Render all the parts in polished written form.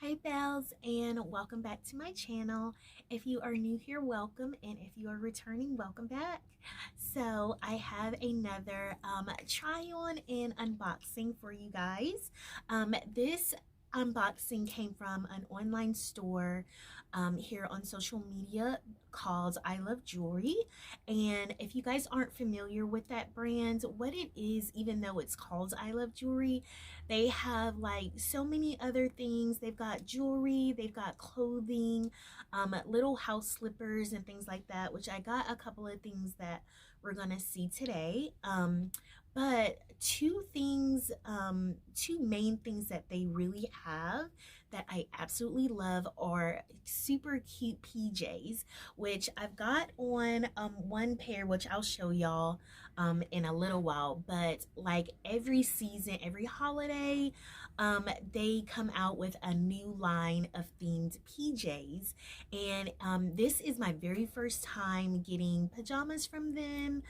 Hi Bells, and welcome back to my channel. If you are new here, welcome, and if you are returning, welcome back. So I have another try on and unboxing for you guys. This unboxing came from an online store here on social media called I Love Jewelry. And if you guys aren't familiar with that brand, what it is, even though it's called I Love Jewelry, they have like so many other things. They've got jewelry, they've got clothing, little house slippers and things like that, which I got a couple of things that we're gonna see today. But two main things that they really have that I absolutely love are super cute PJs, which I've got on one pair, which I'll show y'all in a little while. But like every season, every holiday, they come out with a new line of themed PJs. And this is my very first time getting pajamas from them,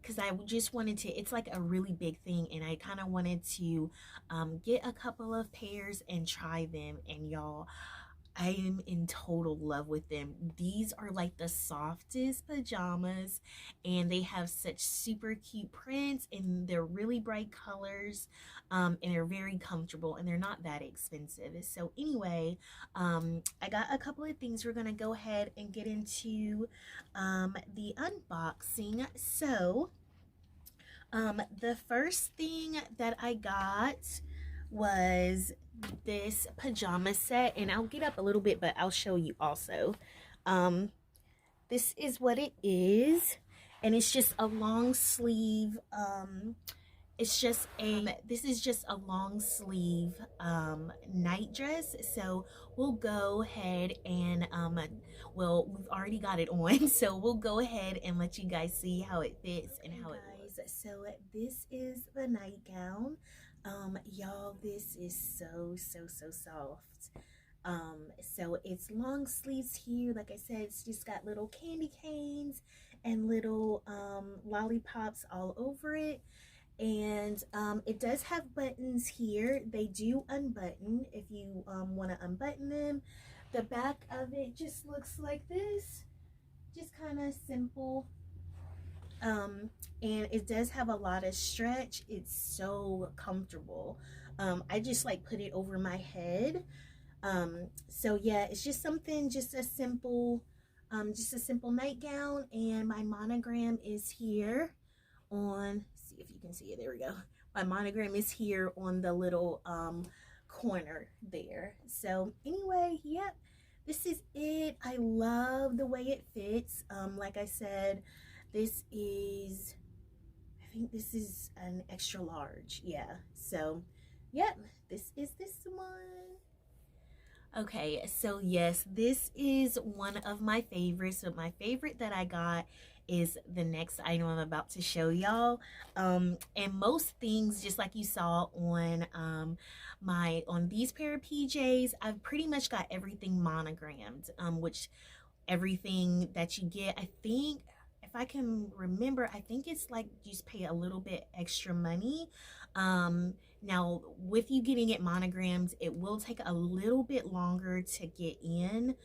because I just wanted to, it's like a really big thing, and I kind of wanted to get a couple of pairs and try them. And y'all, I am in total love with them. These are like the softest pajamas, and they have such super cute prints, and they're really bright colors, and they're very comfortable, and they're not that expensive. So anyway, I got a couple of things. We're gonna go ahead and get into the unboxing. So the first thing that I got was this pajama set, and I'll get up a little bit, but I'll show you also. This is what it is, and it's just a long sleeve, this is just a long sleeve night dress. So we'll go ahead and we've already got it on, so we'll go ahead and let you guys see how it fits and how it looks. So this is the nightgown. Y'all, this is so soft. So it's long sleeves here. Like I said, it's just got little candy canes and little lollipops all over it. And it does have buttons here. They do unbutton if you want to unbutton them. The back of it just looks like this, just kind of simple. And it does have a lot of stretch. It's so comfortable. I just like put it over my head. So yeah, it's just something, just a simple nightgown. And my monogram is here on, see if you can see it, there we go. My monogram is here on the little corner there. So anyway, yep, this is it. I love the way it fits. Like I said, this is, I think this is an extra large. Yeah, so yep, this is this one. Okay, so yes, this is one of my favorites. So my favorite that I got is the next item I'm about to show y'all. And most things, just like you saw on on these pair of PJs, I've pretty much got everything monogrammed, which everything that you get, I think, if I can remember, I think it's like you just pay a little bit extra money. Now with you getting it monogrammed, it will take a little bit longer to get in,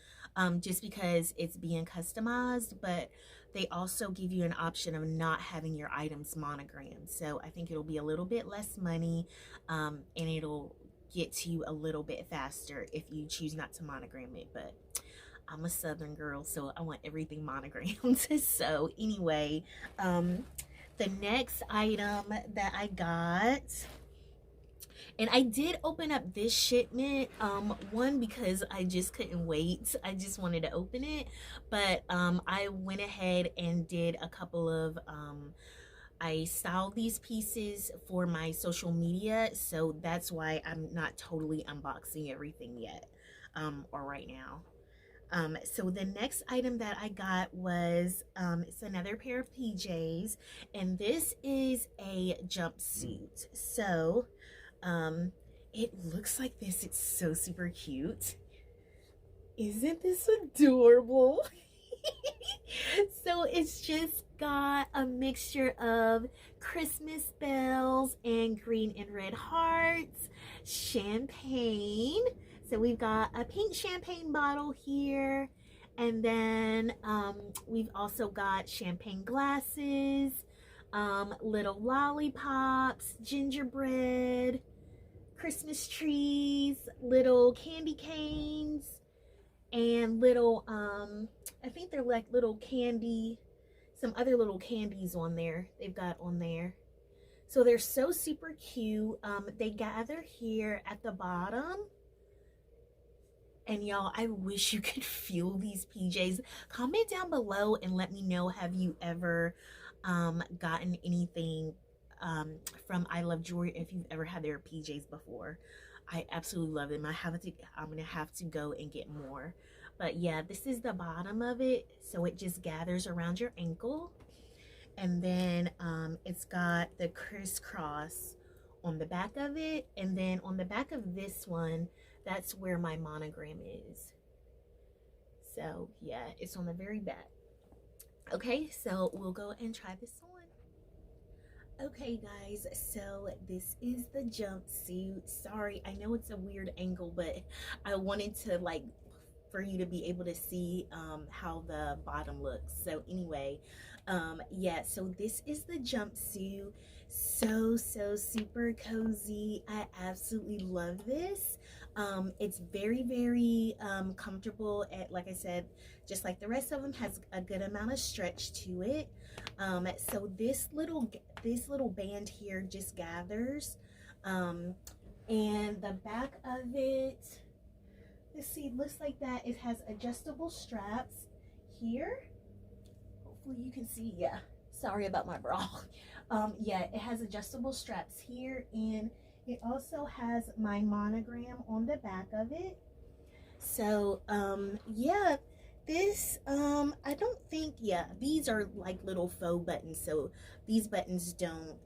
just because it's being customized, but they also give you an option of not having your items monogrammed. So I think it'll be a little bit less money, and it'll get to you a little bit faster if you choose not to monogram it. But I'm a Southern girl, so I want everything monogrammed. So anyway, the next item that I got, and I did open up this shipment, one, because I just couldn't wait. I just wanted to open it. But I went ahead and did a couple of, I styled these pieces for my social media. So that's why I'm not totally unboxing everything yet, or right now. So the next item that I got was, it's another pair of PJs, and this is a jumpsuit. So, it looks like this. It's so super cute. Isn't this adorable? So it's just got a mixture of Christmas bells and green and red hearts, champagne. So we've got a pink champagne bottle here, and then we've also got champagne glasses, little lollipops, gingerbread, Christmas trees, little candy canes, and little I think they're like little candy, some other little candies on there they've got on there. So they're so super cute. They gather here at the bottom. And y'all, I wish you could feel these PJs. Comment down below and let me know, have you ever gotten anything from I Love Jewelry, if you've ever had their PJs before. I absolutely love them. I'm gonna have to go and get more. But yeah, this is the bottom of it. So it just gathers around your ankle. And then it's got the crisscross on the back of it. And then on the back of this one, that's where my monogram is. So yeah, it's on the very back. Okay, so we'll go and try this on. Okay guys, so this is the jumpsuit. Sorry, I know it's a weird angle, but I wanted to like for you to be able to see how the bottom looks. So anyway, yeah, so this is the jumpsuit. So super cozy. I absolutely love this. It's very comfortable. Like I said, just like the rest of them, has a good amount of stretch to it. So this little band here just gathers, and the back of it, let's see, looks like that. It has adjustable straps here. Hopefully you can see. Yeah, sorry about my bra. Yeah, it has adjustable straps here, and it also has my monogram on the back of it. So yeah, this I don't think, yeah, these are like little faux buttons, so these buttons don't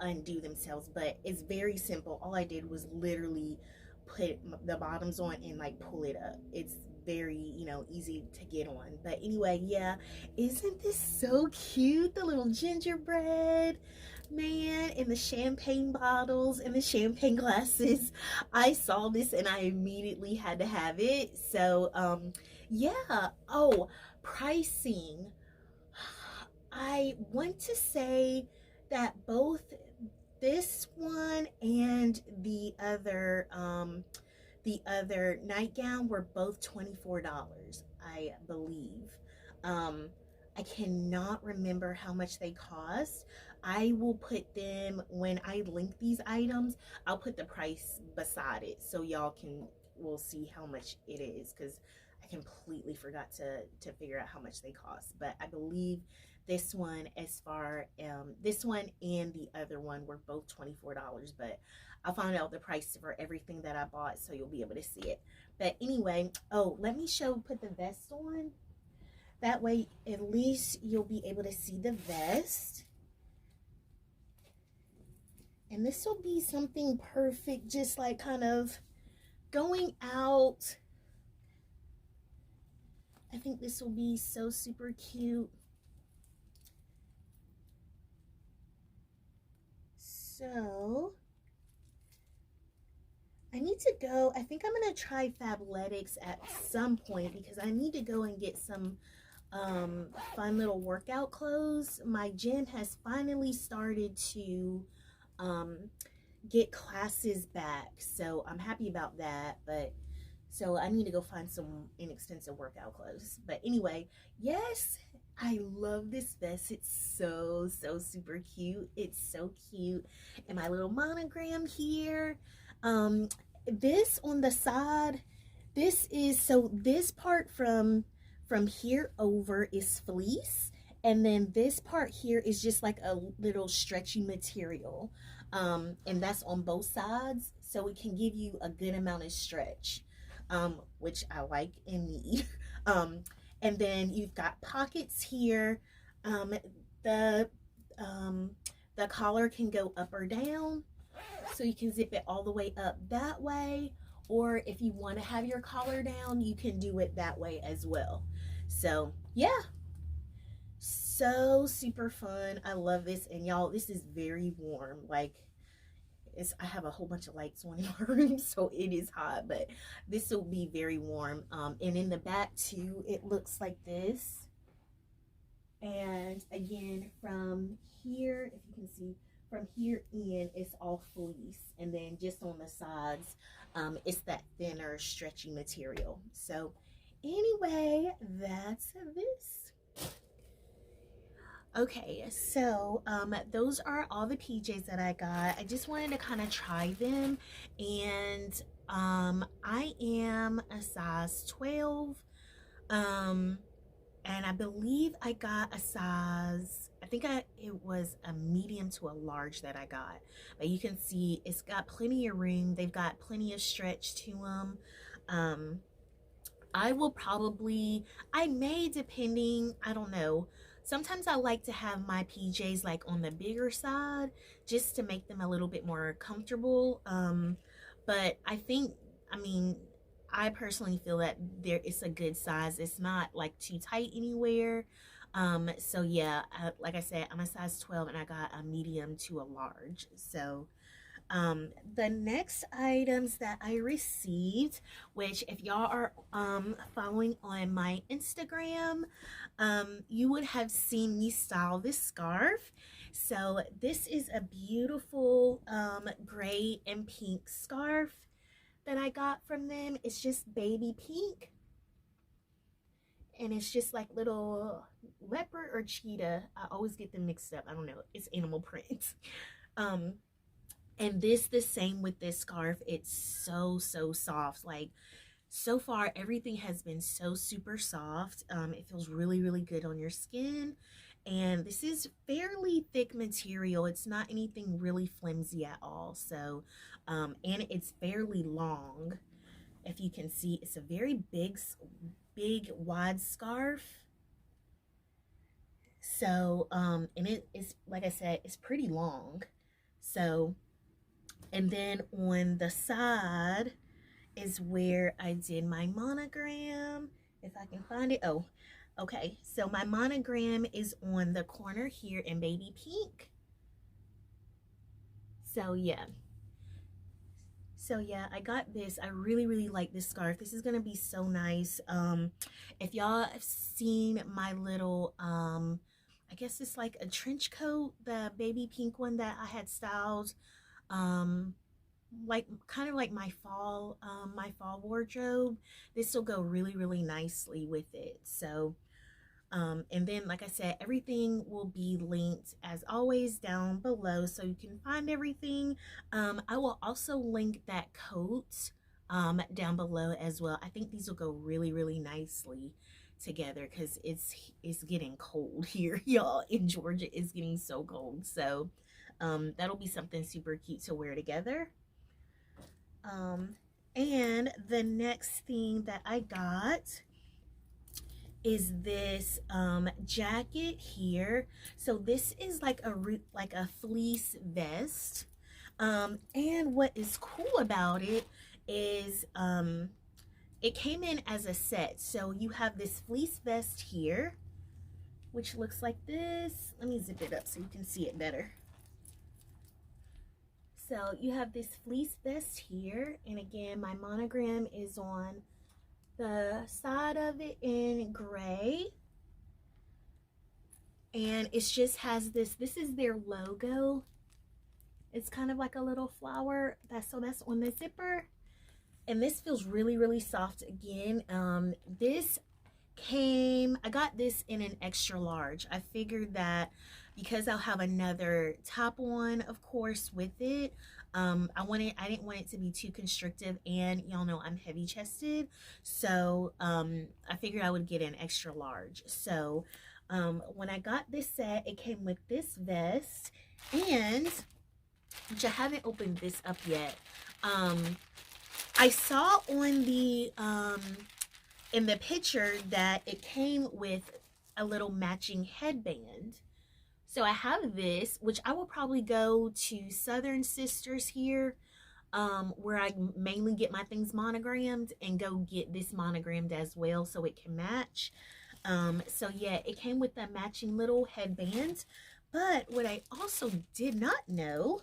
undo themselves, but it's very simple. All I did was literally put the bottoms on and like pull it up. It's very, you know, easy to get on. But anyway, yeah, isn't this so cute? The little gingerbread man, and the champagne bottles and the champagne glasses. I saw this and I immediately had to have it. So yeah. Oh, pricing, I want to say that both this one and the other nightgown were both $24, I believe. I cannot remember how much they cost. I will put them, when I link these items, I'll put the price beside it so y'all will see how much it is, because I completely forgot to figure out how much they cost. But I believe this one, this one and the other one were both $24, but I'll find out the price for everything that I bought so you'll be able to see it. But anyway, oh, let me put the vest on. That way, at least you'll be able to see the vest. And this will be something perfect, just like kind of going out. I think this will be so super cute. So I need to go, I think I'm going to try Fabletics at some point, because I need to go and get some fun little workout clothes. My gym has finally started to get classes back, so I'm happy about that. But so I need to go find some inexpensive workout clothes. But anyway, yes, I love this vest. It's so super cute. It's so cute. And my little monogram here. This on the side, this is, so this part from here over is fleece, and then this part here is just like a little stretchy material, and that's on both sides, so it can give you a good amount of stretch, which I like and need. And then you've got pockets here. The collar can go up or down, so you can zip it all the way up that way, or if you want to have your collar down, you can do it that way as well. So yeah, so super fun. I love this. And y'all, this is very warm. Like, I have a whole bunch of lights on in my room, so it is hot, but this will be very warm. And in the back too, it looks like this. And again, from here, if you can see, from here in, it's all fleece. And then just on the sides, it's that thinner, stretchy material. So anyway, that's this. Okay, so those are all the PJs that I got. I just wanted to kind of try them, and I am a size 12, and I believe I got a size, I think it was a medium to a large that I got. But you can see it's got plenty of room. They've got plenty of stretch to them. I may, depending, I don't know. Sometimes I like to have my PJs like on the bigger side just to make them a little bit more comfortable. But I personally feel that it's a good size. It's not like too tight anywhere. So yeah, like I said, I'm a size 12 and I got a medium to a large. So the next items that I received, which if y'all are following on my Instagram, you would have seen me style this scarf. So this is a beautiful gray and pink scarf that I got from them. It's just baby pink, and it's just like little leopard or cheetah. I always get them mixed up. I don't know. It's animal print. And the same with this scarf. It's so soft. Like, so far everything has been so super soft. It feels really good on your skin, and this is fairly thick material. It's not anything really flimsy at all. So and it's fairly long. If you can see, it's a very big wide scarf. So and it is, like I said, it's pretty long. So, and then on the side is where I did my monogram, if I can find it. Oh, okay. So my monogram is on the corner here in baby pink. So yeah. I got this. I really like this scarf. This is gonna be so nice. If y'all have seen my little I guess it's like a trench coat, the baby pink one that I had styled, like kind of like my fall wardrobe. This will go really nicely with it. So and then, like I said, everything will be linked as always down below, so you can find everything. I will also link that coat down below as well. I think these will go really nicely together because it's getting cold here, y'all. In Georgia, it's getting so cold. So that'll be something super cute to wear together. And the next thing that I got is this jacket here. So this is like a fleece vest, and what is cool about it is it came in as a set. So you have this fleece vest here, which looks like this. Let me zip it up so you can see it better. So you have this fleece vest here, and again, my monogram is on the side of it in gray, and it just has this is their logo. It's kind of like a little flower. That's on the zipper, and this feels really soft. Again, I got this in an extra large. I figured that because I'll have another top on, of course, with it, I didn't want it to be too constrictive, and y'all know I'm heavy chested, so I figured I would get an extra large. So when I got this set, it came with this vest, and which I haven't opened this up yet. I saw on the in the picture that it came with a little matching headband. So I have this, which I will probably go to Southern Sisters here, where I mainly get my things monogrammed, and go get this monogrammed as well so it can match. So yeah, it came with a matching little headband. But what I also did not know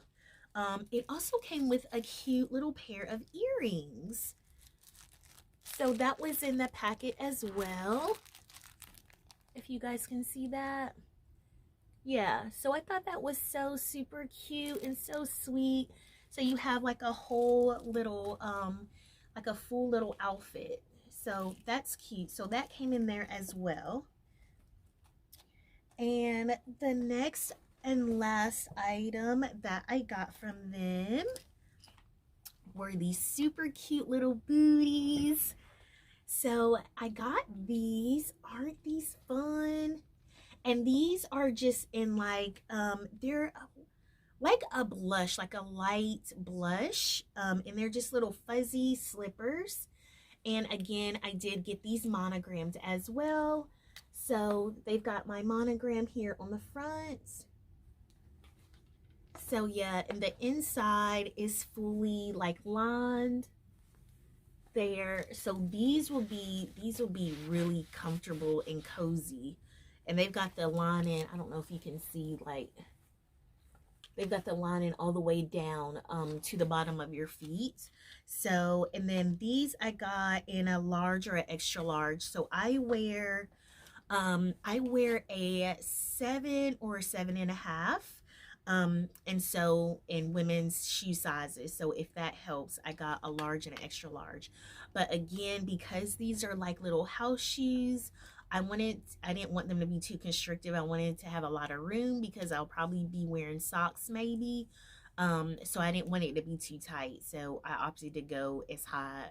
It also came with a cute little pair of earrings. So that was in the packet as well, if you guys can see that. Yeah, so I thought that was so super cute and so sweet. So you have like a whole little like a full little outfit. So that's cute. So that came in there as well. And the next and last item that I got from them were these super cute little booties. So I got these. Aren't these fun? And these are just in like they're like a blush, like a light blush, and they're just little fuzzy slippers. And again, I did get these monogrammed as well. So they've got my monogram here on the front. So yeah, and the inside is fully like lined there. So these will be really comfortable and cozy. And they've got the lining, I don't know if you can see, like they've got the lining all the way down to the bottom of your feet. So, and then these I got in a large or an extra large. So I wear a 7 or 7.5. And so in women's shoe sizes. So if that helps, I got a large and an extra large. But again, because these are like little house shoes, I didn't want them to be too constrictive. I wanted to have a lot of room because I'll probably be wearing socks maybe. So I didn't want it to be too tight. So I opted to go as high,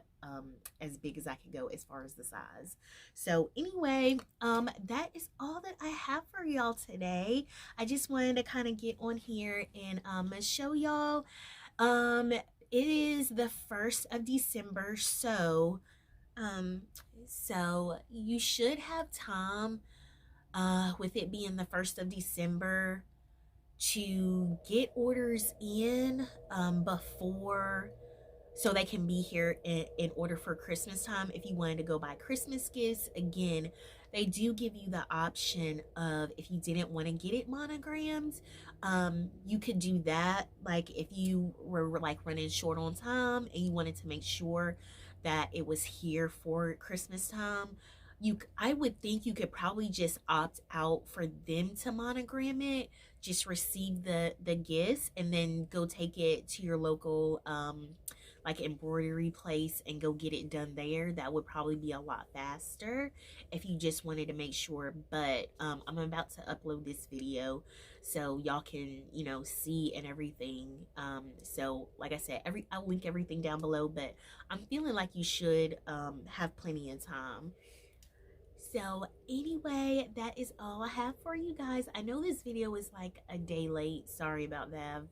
as big as I could go as far as the size. So anyway, that is all that I have for y'all today. I just wanted to kind of get on here and show y'all. It is the 1st of December, so you should have time with it being the 1st of December to get orders in before, so they can be here in order for Christmas time. If you wanted to go buy Christmas gifts, again, they do give you the option of, if you didn't want to get it monogrammed, you could do that. Like if you were like running short on time and you wanted to make sure that it was here for Christmas time, I would think you could probably just opt out for them to monogram it, just receive the gifts, and then go take it to your local like embroidery place and go get it done there. That would probably be a lot faster if you just wanted to make sure. But I'm about to upload this video so y'all can, you know, see and everything. So like I said, I'll link everything down below, but I'm feeling like you should have plenty of time. So anyway, that is all I have for you guys. I know this video is like a day late. Sorry about that.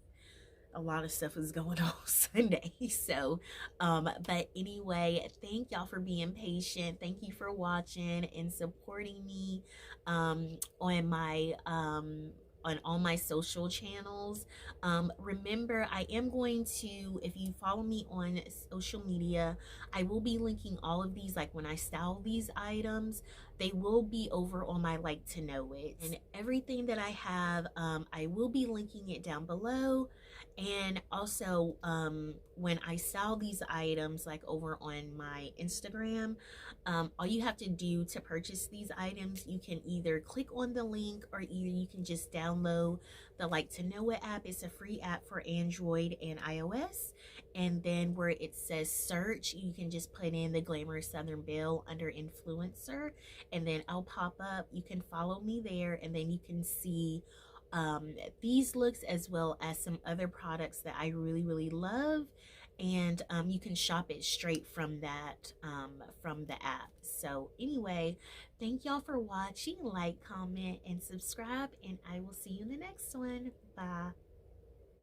A lot of stuff is going on Sunday. So but anyway, thank y'all for being patient. Thank you for watching and supporting me on my on all my social channels. Remember, I am going to, if you follow me on social media, I will be linking all of these, like when I style these items, they will be over on my Like to Know It, and everything that I have, I will be linking it down below. And also when I style these items, like over on my Instagram, all you have to do to purchase these items, you can either click on the link, or either you can just download the Like to Know It app. It's a free app for Android and iOS. And then where it says search, you can just put in the Glamorous Southern Belle under influencer, and then I'll pop up. You can follow me there, and then you can see these looks as well as some other products that I really love. And you can shop it straight from that from the app. So anyway, thank y'all for watching. Like, comment, and subscribe, and I will see you in the next one. Bye.